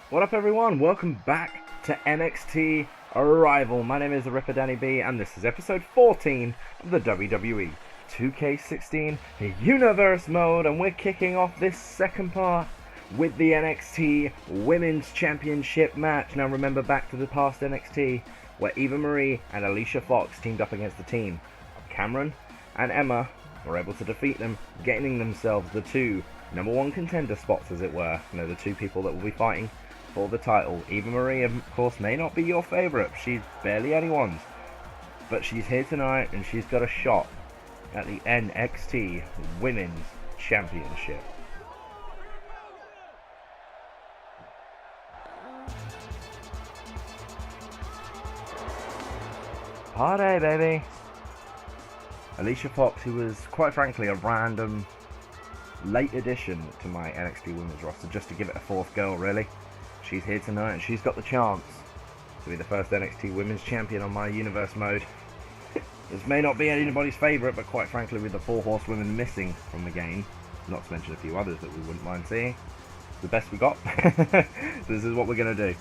What up everyone, welcome back to NXT ArRival. My name is the Ripper Danny B and this is episode 14 of the WWE 2K16 Universe Mode, and we're kicking off this second part with the NXT Women's Championship match. Now remember back to the past NXT where Eva Marie and Alicia Fox teamed up against the team. Cameron and Emma were able to defeat them, gaining themselves the two number one contender spots, as it were. You know, the two people that will be fighting for the title. Eva Marie, of course, may not be your favourite. She's barely anyone's. But she's here tonight and she's got a shot at the NXT Women's Championship. Party, baby! Alicia Fox, who was, quite frankly, a random late addition to my NXT Women's roster, just to give it a fourth girl, really. She's here tonight and she's got the chance to be the first NXT Women's Champion on my Universe Mode. This may not be anybody's favourite, but quite frankly, with the 4 horsewomen missing from the game, not to mention a few others that we wouldn't mind seeing, it's the best we got. This is what we're going to do.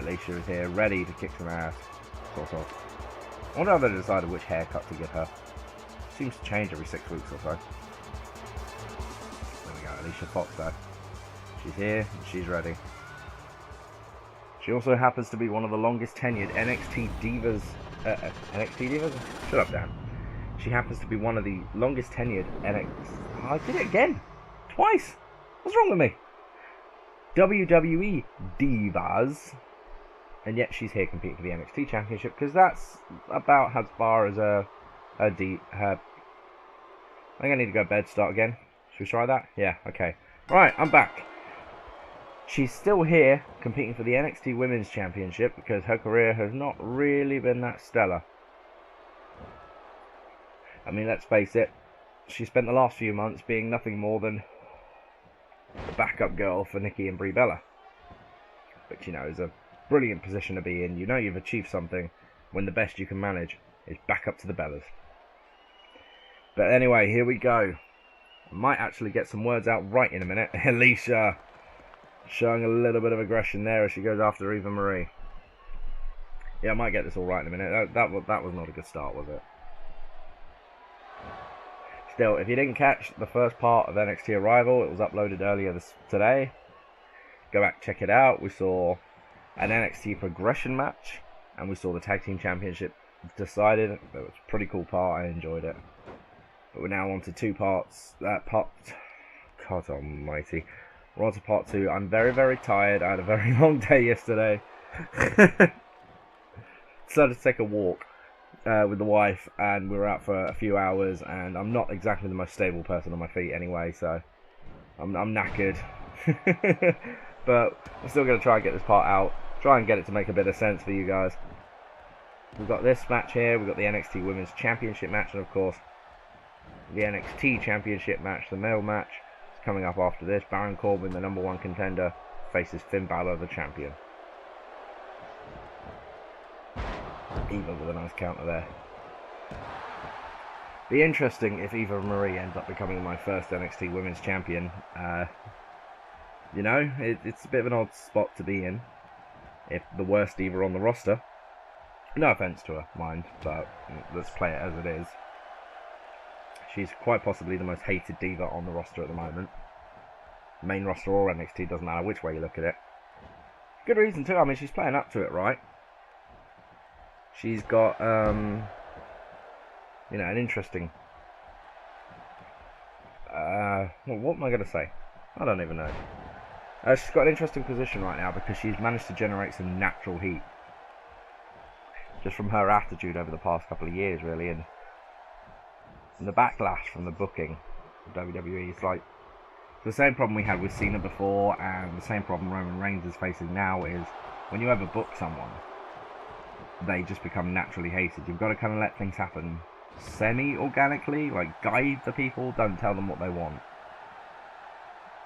Alicia is here, ready to kick some ass, sort of. I wonder how they decided which haircut to give her. Seems to change every 6 weeks or so. There we go, Alicia Fox though. She's here and she's ready. She also happens to be one of the longest tenured NXT Divas. NXT Divas? Shut up, Dan. She happens to be one of the longest tenured NXT. Oh, I did it again! Twice! What's wrong with me? WWE Divas. And yet she's here competing for the NXT Championship, because that's about as far as her. I think I need to go to bed, start again. Should we try that? Yeah, okay. Right, I'm back. She's still here competing for the NXT Women's Championship because her career has not really been that stellar. I mean, let's face it, she spent the last few months being nothing more than the backup girl for Nikki and Brie Bella. Which, you know, is a brilliant position to be in. You know you've achieved something when the best you can manage is back up to the Bellas. But anyway, here we go. I might actually get some words out right in a minute. Alicia showing a little bit of aggression there as she goes after Eva Marie. Yeah, I might get this all right in a minute. That was not a good start, was it? Still, if you didn't catch the first part of NXT ArRival, it was uploaded earlier today. Go back, check it out. We saw an NXT progression match, and we saw the Tag Team Championship decided. It was a pretty cool part. I enjoyed it. But we're now on to 2 parts. God almighty. We're on to part 2. I'm very, very tired. I had a very long day yesterday. Decided to take a walk with the wife, and we were out for a few hours, and I'm not exactly the most stable person on my feet anyway, so I'm knackered. But I'm still going to try and get this part out. Try and get it to make a bit of sense for you guys. We've got this match here. We've got the NXT Women's Championship match, and of course the NXT Championship match, the male match, is coming up after this. Baron Corbin, the number 1 contender, faces Finn Balor, the champion. Eva with a nice counter there. Be interesting if Eva Marie ends up becoming my first NXT Women's Champion. You know, it's a bit of an odd spot to be in. If the worst Diva on the roster. No offense to her, mind, but let's play it as it is. She's quite possibly the most hated Diva on the roster at the moment. Main roster or NXT, doesn't matter which way you look at it. Good reason too. I mean, she's playing up to it, right? She's got, you know, an interesting. Well, what am I going to say? I don't even know. She's got an interesting position right now because she's managed to generate some natural heat. Just from her attitude over the past couple of years, really, and the backlash from the booking of WWE. It's like the same problem we had with Cena before, and the same problem Roman Reigns is facing now is when you ever book someone, they just become naturally hated. You've got to kind of let things happen semi-organically, like guide the people, don't tell them what they want.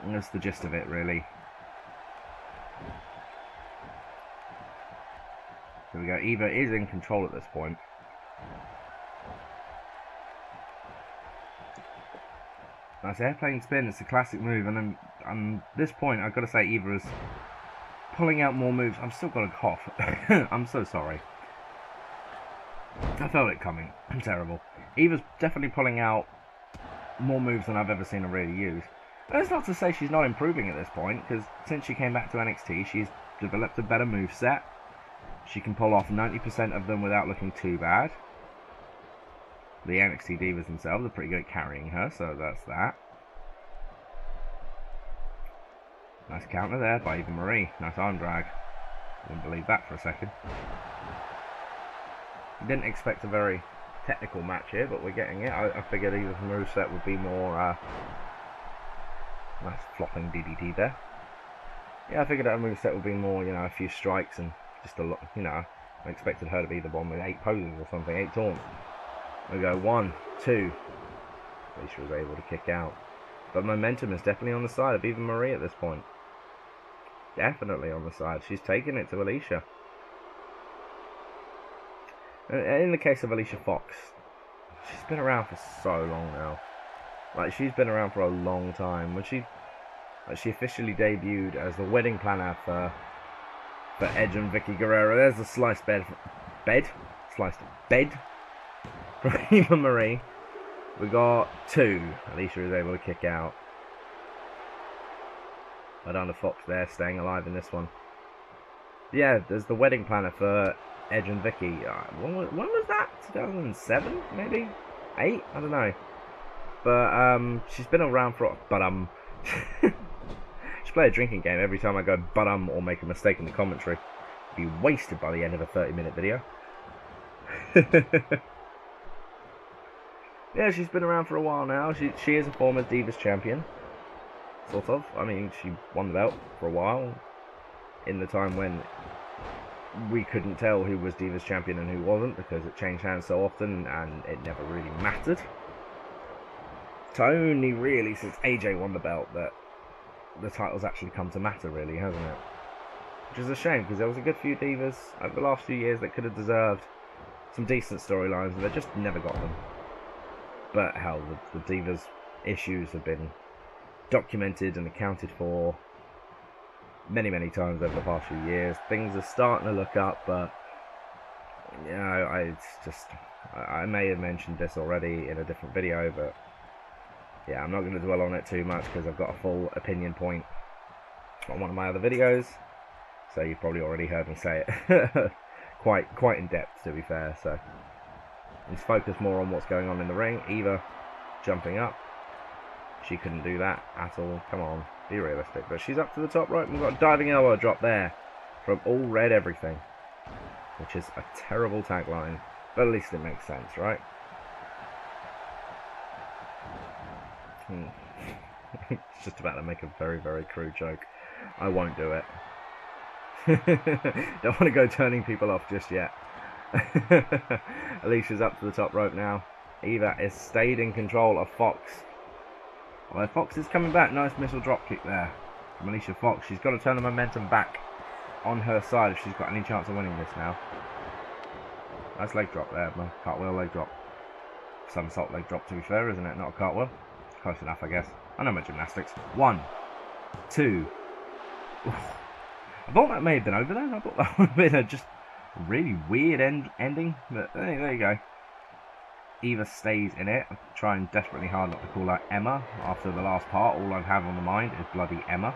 And that's the gist of it, really. Here we go. Eva is in control at this point. Nice airplane spin. It's a classic move. And then at this point, I've got to say, Eva is pulling out more moves. I'm still got a cough. I'm so sorry. I felt it coming. I'm terrible. Eva's definitely pulling out more moves than I've ever seen her really use. That's not to say she's not improving at this point, because since she came back to NXT, she's developed a better moveset. She can pull off 90% of them without looking too bad. The NXT Divas themselves are pretty good at carrying her, so that's that. Nice counter there by Eva Marie. Nice arm drag. Didn't believe that for a second. Didn't expect a very technical match here, but we're getting it. I figured Eva's moveset would be more... nice flopping DDT there. Yeah, I figured her moveset would be more, you know, a few strikes and just a lot, you know. I expected her to be the one with 8 poses or something, 8 taunts. We go 1, 2. Alicia was able to kick out. But momentum is definitely on the side of Eva Marie at this point. Definitely on the side. She's taking it to Alicia. In the case of Alicia Fox, she's been around for so long now. Like, she's been around for a long time. When she officially debuted as the wedding planner for Edge and Vicky Guerrero. There's the sliced bed from Eva Marie. We got 2. Alicia is able to kick out. But on the Fox there, staying alive in this one. Yeah, there's the wedding planner for Edge and Vicky. When was that? 2007, maybe? 8? I don't know. But she's been around for. Just play a drinking game every time I go or make a mistake in the commentary. Be wasted by the end of a 30-minute video. Yeah, she's been around for a while now. She is a former Divas champion. Sort of. I mean, she won the belt for a while. In the time when we couldn't tell who was Divas champion and who wasn't, because it changed hands so often and it never really mattered. It's only really since AJ won the belt that the title's actually come to matter, really, hasn't it? Which is a shame, because there was a good few Divas over the last few years that could have deserved some decent storylines, and they just never got them. But hell, the Divas issues have been documented and accounted for many, many times over the past few years. Things are starting to look up, but you know, I may have mentioned this already in a different video, but yeah, I'm not going to dwell on it too much because I've got a full opinion point on one of my other videos, so you've probably already heard me say it quite in depth, to be fair. So let's focus more on what's going on in the ring. Eva jumping up. She couldn't do that at all. Come on, be realistic. But she's up to the top right. We've got a diving elbow drop there from All Red Everything, which is a terrible tagline, but at least it makes sense, right? It's just about to make a very, very crude joke. I won't do it. Don't want to go turning people off just yet. Alicia's up to the top rope now. Eva is stayed in control of Fox. Although Fox is coming back. Nice missile drop kick there from Alicia Fox. She's got to turn the momentum back on her side if she's got any chance of winning this now. Nice leg drop there. Cartwheel leg drop. Somersault leg drop, to be fair, isn't it? Not a cartwheel. Close enough, I guess. I know my gymnastics. 1, 2. I thought that may have been over then. I thought that would have been a just really weird ending. But there you go. Eva stays in it. I'm trying desperately hard not to call her Emma after the last part. All I have on the mind is bloody Emma.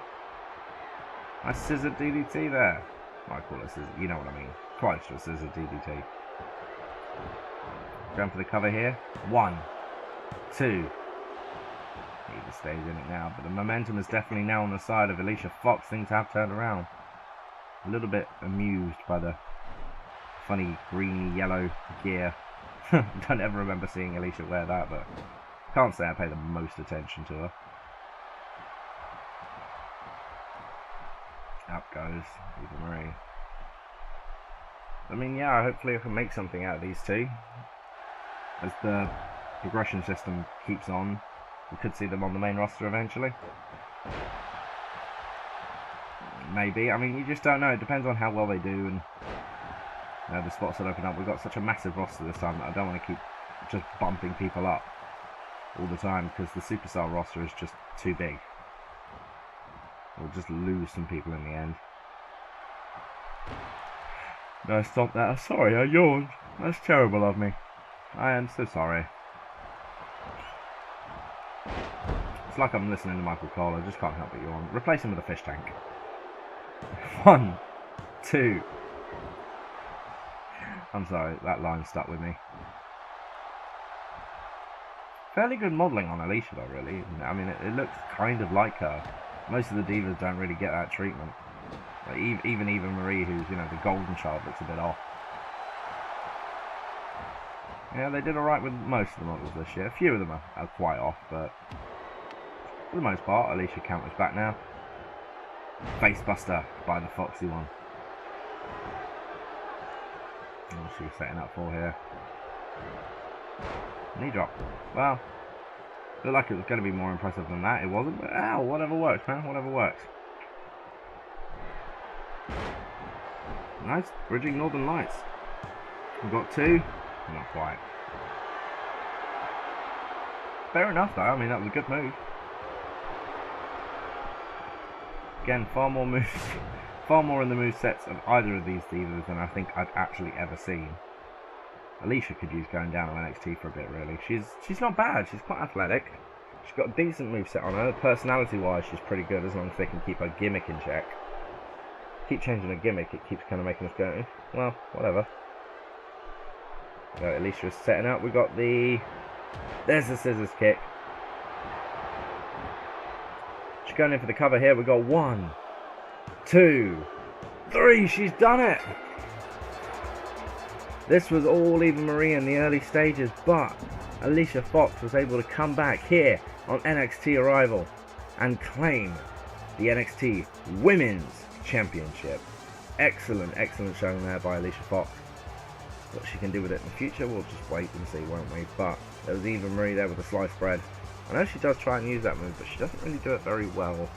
Nice scissor DDT there. I call it scissor. You know what I mean. Close to a scissor DDT. Going for the cover here. 1, 2. Eva stays in it now, but the momentum is definitely now on the side of Alicia Fox. Things have turned around. A little bit amused by the funny greeny yellow gear. Don't ever remember seeing Alicia wear that, but can't say I pay the most attention to her. Up goes Eva Marie. I mean, yeah, hopefully I can make something out of these two. As the progression system keeps on, we could see them on the main roster eventually. Maybe. I mean, you just don't know. It depends on how well they do and the spots that open up. We've got such a massive roster this time that I don't want to keep just bumping people up. all the time because the superstar roster is just too big. We'll just lose some people in the end. No, stop that. Sorry, I yawned. That's terrible of me. I am so sorry. It's like I'm listening to Michael Cole. I just can't help but yawn. Replace him with a fish tank. 1, 2. I'm sorry, that line stuck with me. Fairly good modelling on Alicia though, really. I mean, it looks kind of like her. Most of the divas don't really get that treatment. Like even Eva Marie, who's, you know, the golden child, looks a bit off. Yeah, they did alright with most of the models this year. A few of them are quite off, but for the most part, Alicia counters back now. Facebuster by the Foxy one. What's she setting up for here? Knee drop. Well, looked like it was going to be more impressive than that. It wasn't, but ow, whatever works, man. Whatever works. Nice bridging Northern Lights. We've got 2. Not quite. Fair enough, though. I mean, that was a good move. Again, far more moves, far more in the movesets of either of these divas than I think I've actually ever seen. Alicia could use going down on NXT for a bit, really. She's not bad. She's quite athletic. She's got a decent moveset on her. Personality-wise, she's pretty good as long as they can keep her gimmick in check. Keep changing her gimmick, it keeps kind of making us go, well, whatever. So Alicia is setting up. We got the... There's the scissors kick. She's going in for the cover here. We got 1, 2, 3. She's done it. This was all Eva Marie in the early stages, but Alicia Fox was able to come back here on NXT ArRival and claim the NXT Women's Championship. Excellent, excellent showing there by Alicia Fox. What she can do with it in the future, we'll just wait and see, won't we? But there was Eva Marie there with the sliced bread. I know she does try and use that move, but she doesn't really do it very well,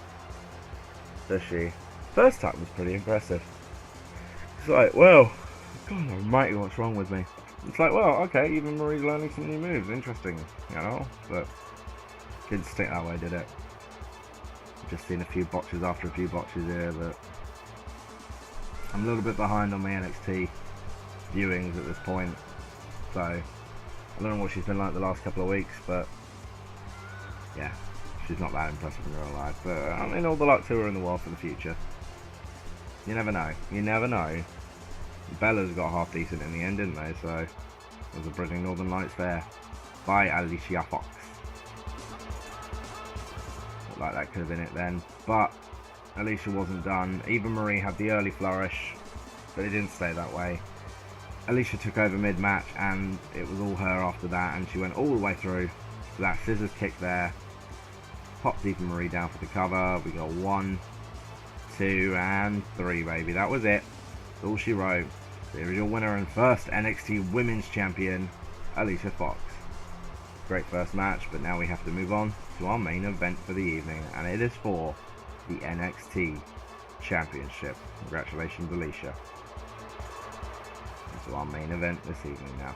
does she? First time was pretty impressive. It's like, well, God almighty, what's wrong with me? It's like, well, okay, Eva Marie's learning some new moves, interesting, you know, but didn't stick that way, did it? Just seen a few botches after a few botches here, but I'm a little bit behind on my NXT viewings at this point, so I don't know what she's been like the last couple of weeks, but yeah, she's not that impressive in real life. But I mean, all the luck to her in the world for the future. You never know. You never know. Bella's got half decent in the end, didn't they? So it was a bridging Northern Lights there by Alicia Fox. Looked like that could have been it then, but Alicia wasn't done. Eva Marie had the early flourish, but it didn't stay that way. Alicia took over mid-match, and it was all her after that, and she went all the way through. So that scissors kick there. Popped Eva Marie down for the cover. We got 1, 2, and 3, baby. That was it. That's all she wrote. There is your winner and first NXT Women's Champion, Alicia Fox. Great first match, but now we have to move on to our main event for the evening, and it is for the NXT Championship. Congratulations, Alicia. To our main event this evening now.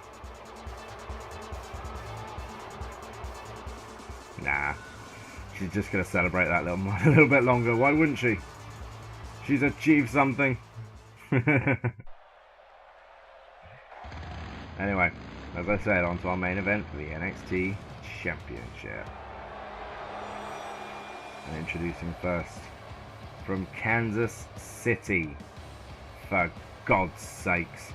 Nah, she's just gonna celebrate that a little bit longer. Why wouldn't she? She's achieved something. Anyway, as I said, on to our main event for the NXT Championship. And introducing first from Kansas City, for God's sakes.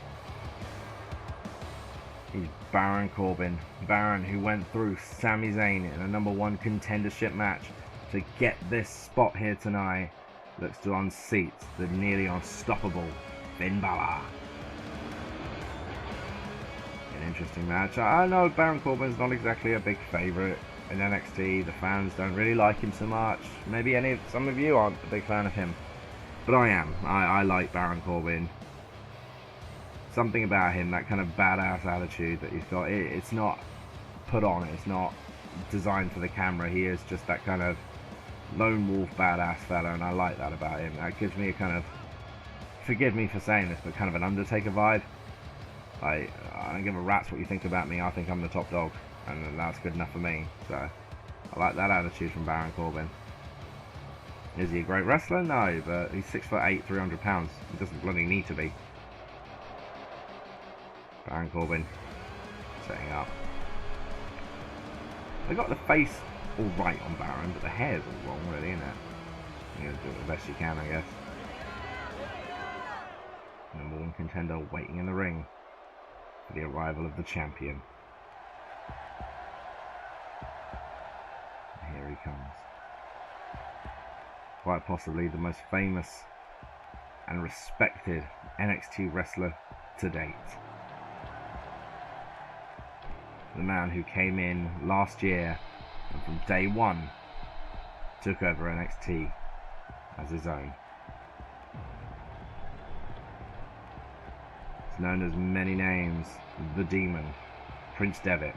He's Baron Corbin. Baron, who went through Sami Zayn in a #1 contendership match to get this spot here tonight, looks to unseat the nearly unstoppable Finn Balor. An interesting match. I know Baron Corbin's not exactly a big favourite in NXT. The fans don't really like him so much. Maybe some of you aren't a big fan of him, but I am. I like Baron Corbin. Something about him, that kind of badass attitude that he's got, it's not put on, it's not designed for the camera. He is just that kind of lone wolf badass fella, and I like that about him. That gives me a kind of, forgive me for saying this, but kind of an Undertaker vibe. I don't give a rat's what you think about me. I think I'm the top dog, and that's good enough for me. So I like that attitude from Baron Corbin. Is he a great wrestler? No, but he's 6'8", 300 pounds. He doesn't bloody need to be. Baron Corbin setting up. They got the face all right on Baron, but the hair's all wrong, really, isn't it? You gotta do it the best you can, I guess. Number one contender waiting in the ring for the arrival of the champion. And here he comes. Quite possibly the most famous and respected NXT wrestler to date. The man who came in last year and from day one took over NXT as his own. He's known as many names: the Demon, Prince Devitt,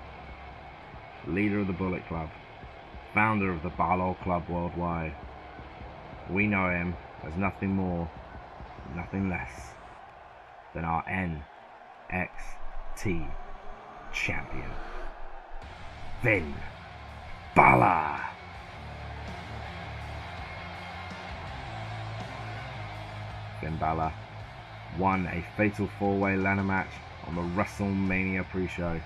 leader of the Bullet Club, founder of the Balor Club worldwide. We know him as nothing more, nothing less than our NXT champion, Finn Balor. Finn Balor won a fatal 4-way ladder match on the WrestleMania pre-show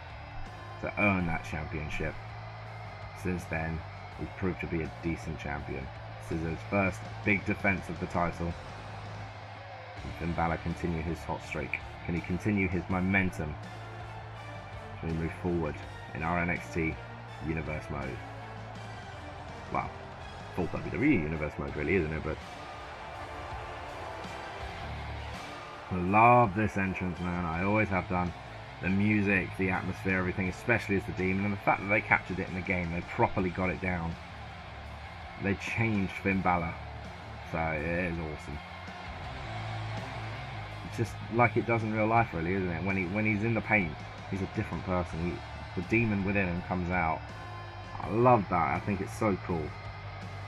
to earn that championship. Since then, he's proved to be a decent champion. This is his first big defense of the title. Can Finn Balor continue his hot streak? Can he continue his momentum as we move forward in our NXT Universe mode? Well, full WWE Universe mode really, isn't it? But I love this entrance, man. I always have done. The music, the atmosphere, everything, especially as the Demon, and the fact that they captured it in the game, they properly got it down. They changed Finn Balor, so it is awesome. It's just like it does in real life, really, isn't it? When he's in the paint, he's a different person. The Demon within him comes out. I love that. I think it's so cool.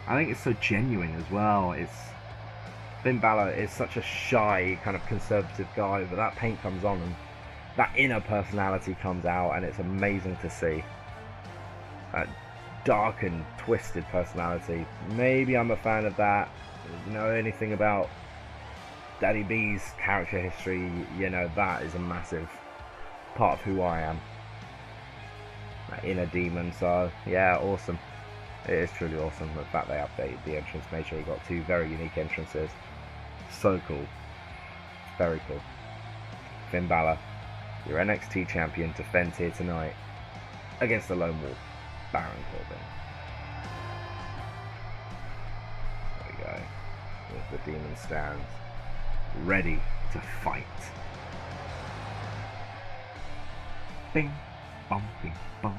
I think it's so genuine as well. Finn Balor is such a shy, kind of conservative guy, but that paint comes on and that inner personality comes out, and it's amazing to see. That dark and twisted personality. Maybe I'm a fan of that. If you know anything about Daddy B's character history, you know that is a massive part of who I am. That inner demon, so yeah, awesome. It is truly awesome. The fact they updated the entrance, made sure you got two very unique entrances. So cool. Very cool. Finn Balor, your NXT champion, defends here tonight against the Lone Wolf, Baron Corbin. There we go. As the Demon stands, ready to fight. Bing, bong, bing, bong.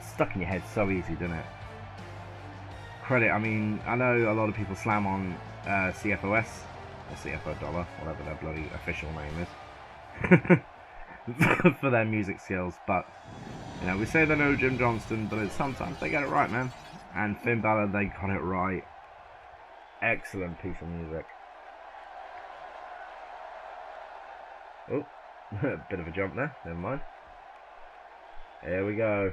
Stuck in your head so easy, doesn't it? Credit, I mean, I know a lot of people slam on CFOS, or CFO Dollar, whatever their bloody official name is, for their music skills, but, you know, we say they know Jim Johnston, but sometimes they get it right, man. And Finn Balor, they got it right. Excellent piece of music. Oh, a bit of a jump there, never mind. Here we go.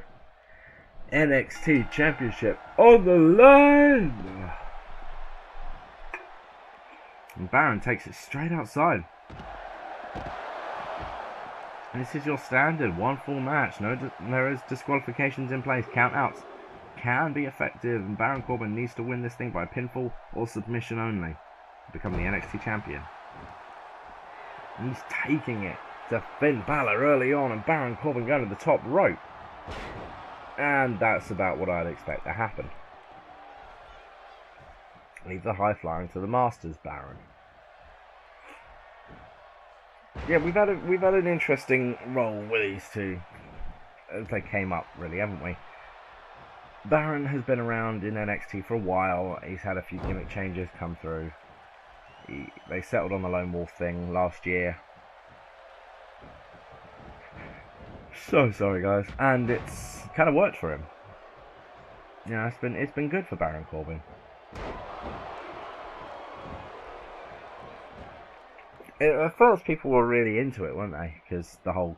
NXT Championship on the line! And Baron takes it straight outside. And this is your standard one full match. There is disqualifications in place. Countouts can be effective, and Baron Corbin needs to win this thing by pinfall or submission only to become the NXT champion. And he's taking it to Finn Balor early on, and Baron Corbin going to the top rope. And that's about what I'd expect to happen. Leave the high flying to the Masters, Baron. Yeah, we've had an interesting role with these two as they came up, really, haven't we? Baron has been around in NXT for a while. He's had a few gimmick changes come through. They settled on the Lone Wolf thing last year. So sorry, guys, and it's kind of worked for him. You know, it's been good for Baron Corbin. At first, people were really into it, weren't they? Because the whole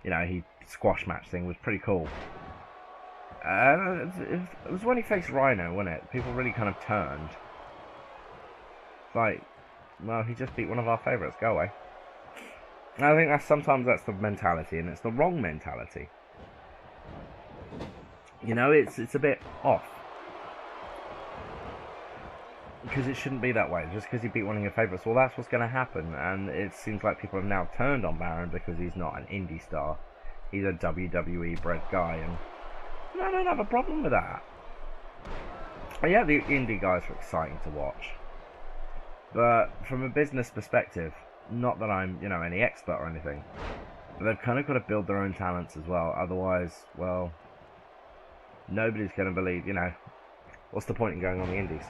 you know, he squash match thing was pretty cool. It was when he faced Rhino, wasn't it? People really kind of turned. It's like, well, he just beat one of our favourites. Go away. And I think sometimes that's the mentality, and it's the wrong mentality. You know, it's a bit off. Because it shouldn't be that way. Just because he beat one of your favourites, well, that's what's going to happen. And it seems like people have now turned on Baron because he's not an indie star. He's a WWE bred guy, and I don't have a problem with that. Yeah, the indie guys are exciting to watch. But from a business perspective, not that I'm, you know, any expert or anything, but they've kind of got to build their own talents as well. Otherwise, well, nobody's going to believe, you know, what's the point in going on the indies?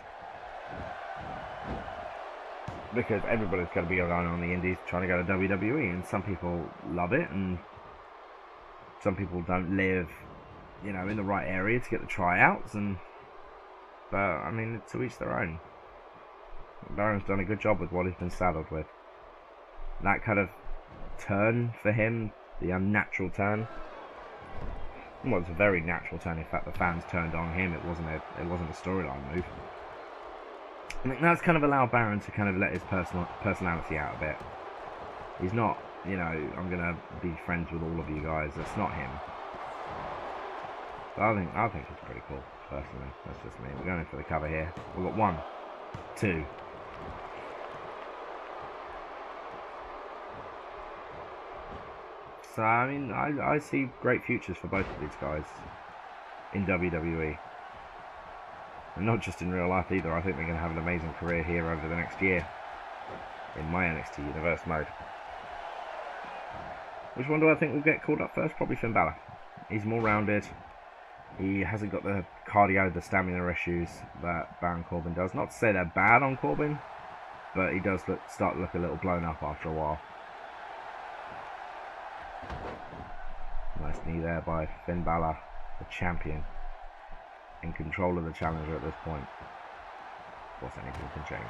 Because everybody's going to be going on the indies trying to go to WWE, and some people love it, and some people don't live, you know, in the right area to get the tryouts, but I mean, to each their own. Baron's done a good job with what he's been saddled with. That kind of turn for him, the unnatural turn. Well, it's a very natural turn. In fact, the fans turned on him. It wasn't a storyline move. I think that's kind of allowed Baron to kind of let his personality out a bit. He's not, you know, I'm gonna be friends with all of you guys. That's not him. So I think it's pretty cool, personally. That's just me. We're going in for the cover here. We've got 1, 2. So I mean, I see great futures for both of these guys in WWE. And not just in real life either. I think they're going to have an amazing career here over the next year in my NXT Universe mode. Which one do I think will get called up first? Probably Finn Balor. He's more rounded. He hasn't got the cardio, the stamina issues that Baron Corbin does. Not to say they're bad on Corbin, but he does start to look a little blown up after a while. Nice knee there by Finn Balor, the champion, in control of the challenger at this point. Of course, anything can change.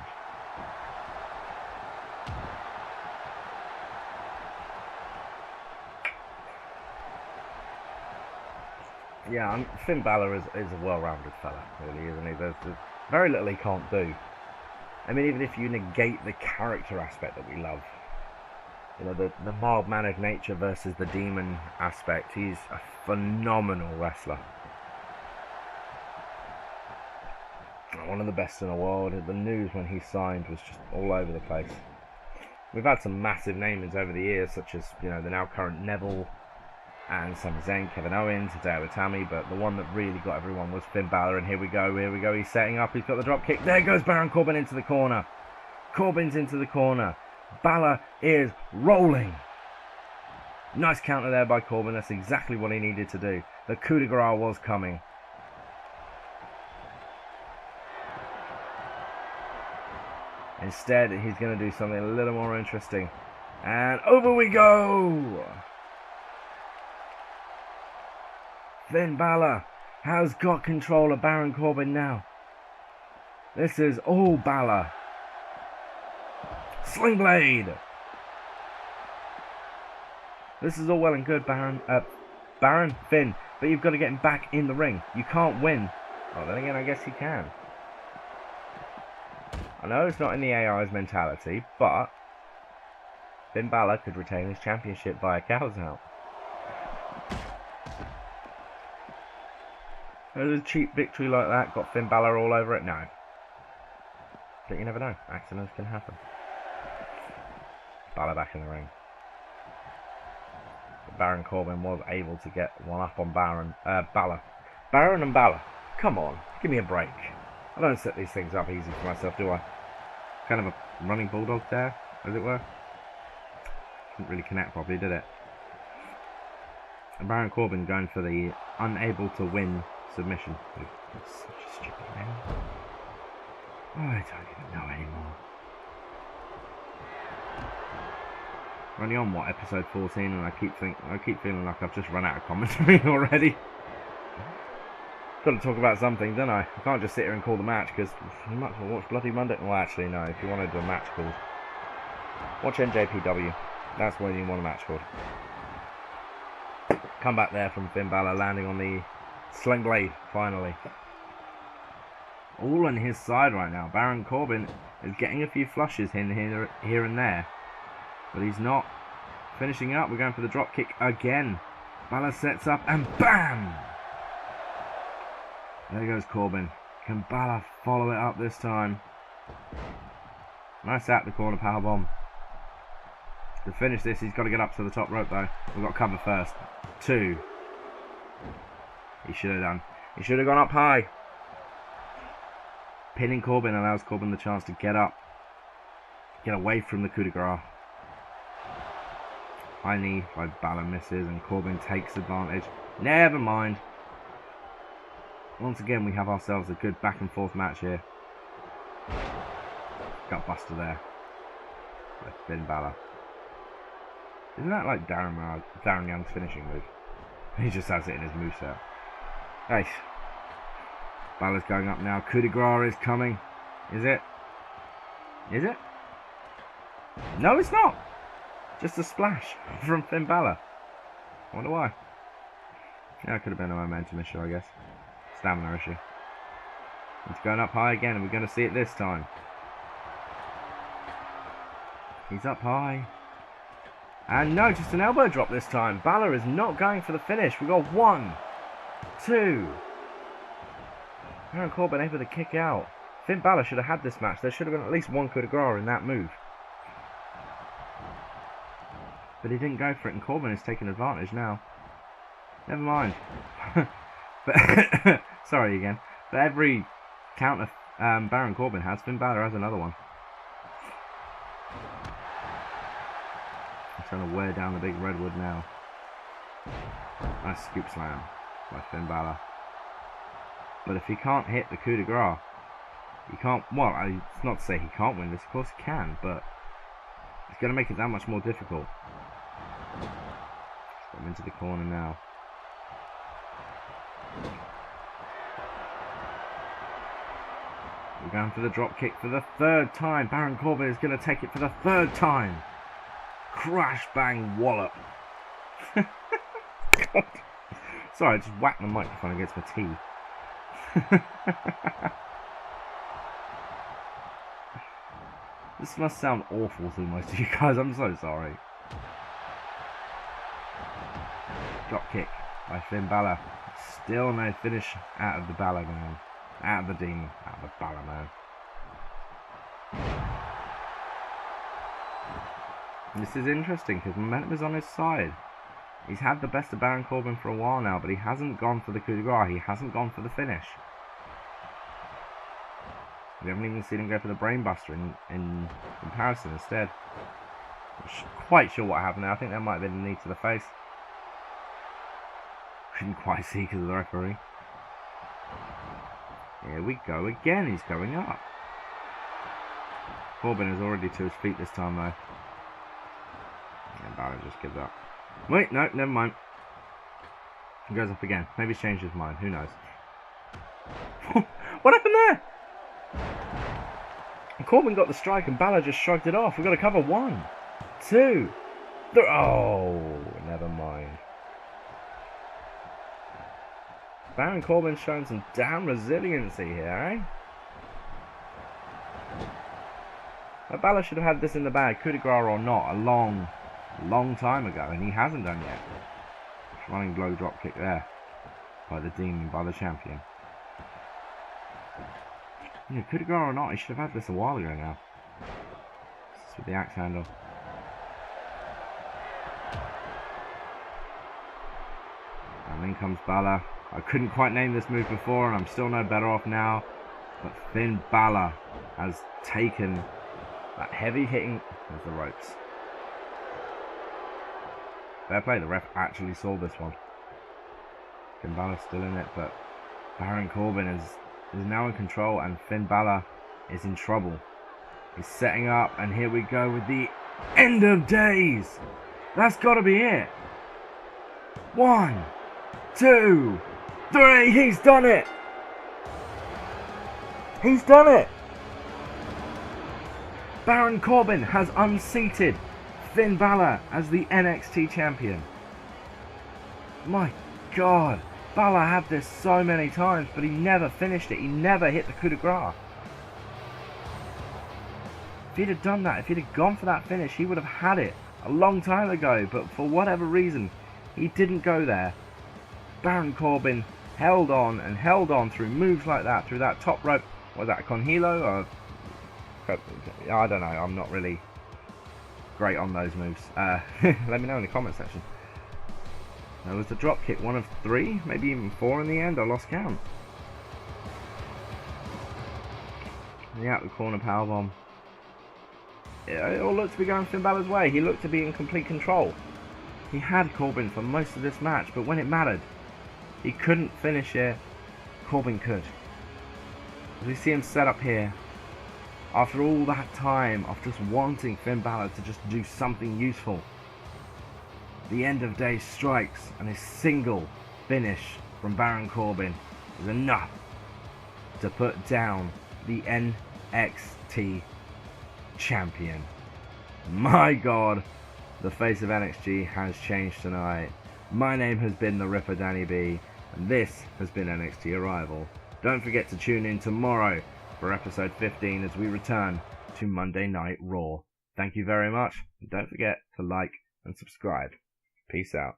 Yeah, Finn Balor is a well-rounded fella, really, isn't he? There's very little he can't do. I mean, even if you negate the character aspect that we love, you know, the mild-mannered nature versus the demon aspect, he's a phenomenal wrestler. One of the best in the world. The news when he signed was just all over the place. We've had some massive names over the years, such as, you know, the now current Neville, and Sami Zayn, Kevin Owens, Hideo Itami, but the one that really got everyone was Finn Balor, and here we go, he's setting up, he's got the drop kick, there goes Baron Corbin into the corner. Corbin's into the corner. Balor is rolling. Nice counter there by Corbin, that's exactly what he needed to do. The coup de grace was coming. Instead, he's going to do something a little more interesting. And over we go! Finn Balor has got control of Baron Corbin now. This is all Balor. Sling Blade! This is all well and good, Finn, but you've got to get him back in the ring. You can't win. Oh, then again, I guess he can. I know it's not in the AI's mentality, but Finn Balor could retain his championship via cows out. A cheap victory like that got Finn Balor all over it? No. But you never know. Accidents can happen. Balor back in the ring. But Baron Corbin was able to get one up on Balor. Baron and Balor. Come on. Give me a break. I don't set these things up easy for myself, do I? Kind of a running bulldog there, as it were. Didn't really connect properly, did it? And Baron Corbin going for the unable to win submission. That's such a stupid name. Oh, I don't even know anymore. We're only on, what, episode 14, and I keep feeling like I've just run out of commentary already. Got to talk about something, don't I? I can't just sit here and call the match, because you might as well watch bloody Monday. Well, actually, no. If you want to do a match called, watch NJPW. That's when you want a match called. Come back there from Finn Balor, landing on the sling blade, finally. All on his side right now. Baron Corbin is getting a few flushes here and there. But he's not finishing up. We're going for the drop kick again. Balor sets up and BAM! There goes Corbin. Can Balor follow it up this time? Nice at the corner powerbomb. To finish this, he's got to get up to the top rope though. We've got to cover first. 2. He should have done. He should have gone up high. Pinning Corbin allows Corbin the chance to get up. Get away from the coup de grace. High knee by Balor misses and Corbin takes advantage. Never mind. Once again, we have ourselves a good back and forth match here. Gutbuster there. By Finn Balor. Isn't that like Darren Young's finishing move? He just has it in his moveset. Hey. Balor's going up now. Coup de grace is coming. Is it? Is it? No, it's not. Just a splash from Finn Balor. I wonder why. Yeah, it could have been a momentum issue, I guess. Stamina issue. It's going up high again, and we're going to see it this time. He's up high. And no, just an elbow drop this time. Balor is not going for the finish. We've got 1, 2. Baron Corbin able to kick out. Finn Balor should have had this match. There should have been at least 1 coup de grace in that move. But he didn't go for it, and Corbin is taking advantage now. Never mind. But sorry again. But every counter Baron Corbin has, Finn Balor has another one. I'm trying to wear down the big redwood now. Nice scoop slam by Finn Balor. But if he can't hit the coup de grace, he can't. Well, it's not to say he can't win this. Of course he can, but it's going to make it that much more difficult. Got him into the corner now. We're going for the drop kick for the 3rd time. Baron Corbin is going to take it for the 3rd time. Crash bang wallop. God. Sorry, I just whacked the microphone against my teeth. This must sound awful to most of you guys. I'm so sorry. Drop kick by Finn Balor. Still no finish out of the Balor man. Out of the Demon. Out of the Balor man. This is interesting because momentum is on his side. He's had the best of Baron Corbin for a while now, but he hasn't gone for the coup de grace. He hasn't gone for the finish. We haven't even seen him go for the brainbuster in comparison instead. Not quite sure what happened there. I think that might have been a knee to the face. Couldn't quite see because of the referee. Here we go again. He's going up. Corbin is already to his feet this time though. And Baron just gives up. Wait, no, never mind. He goes up again. Maybe he's changed his mind. Who knows? What happened there? Corbin got the strike and Balor just shrugged it off. We've got to cover 1, 2, 3. Oh, never mind. Baron Corbin's showing some damn resiliency here, eh? But Balor should have had this in the bag, coup de grace or not, a long time ago, and he hasn't done yet. Running blow drop kick there by the Demon, by the champion. Yeah, coup de grace or not, he should have had this a while ago now. This is with the axe handle. And in comes Balor. I couldn't quite name this move before, and I'm still no better off now. But Finn Balor has taken that heavy hitting of the ropes. Fair play, the ref actually saw this one. Finn Balor's still in it, but Baron Corbin is now in control, and Finn Balor is in trouble. He's setting up, and here we go with the end of days. That's got to be it. 1, 2, 3. He's done it. He's done it. Baron Corbin has unseated Finn Balor as the NXT champion. My God, Balor had this so many times, but he never finished it. He never hit the coup de grace. If he'd have done that, if he'd have gone for that finish, he would have had it a long time ago. But for whatever reason, he didn't go there. Baron Corbin held on and held on through moves like that, through that top rope. Was that a Conhilo? Or I don't know. I'm not really great on those moves. Let me know in the comment section. There was the drop kick, one of 3, maybe even 4 in the end. I lost count. And the out the corner powerbomb. It all looked to be going Finn Balor's way. He looked to be in complete control. He had Corbin for most of this match, but when it mattered, he couldn't finish it. Corbin could. As we see him set up here, after all that time of just wanting Finn Balor to just do something useful, the end of day strikes, and a single finish from Baron Corbin is enough to put down the NXT champion. My God, the face of NXT has changed tonight. My name has been the Ripper Danny B, and this has been NXT ArRival. Don't forget to tune in tomorrow for episode 15 as we return to Monday Night Raw. Thank you very much, and don't forget to like and subscribe. Peace out.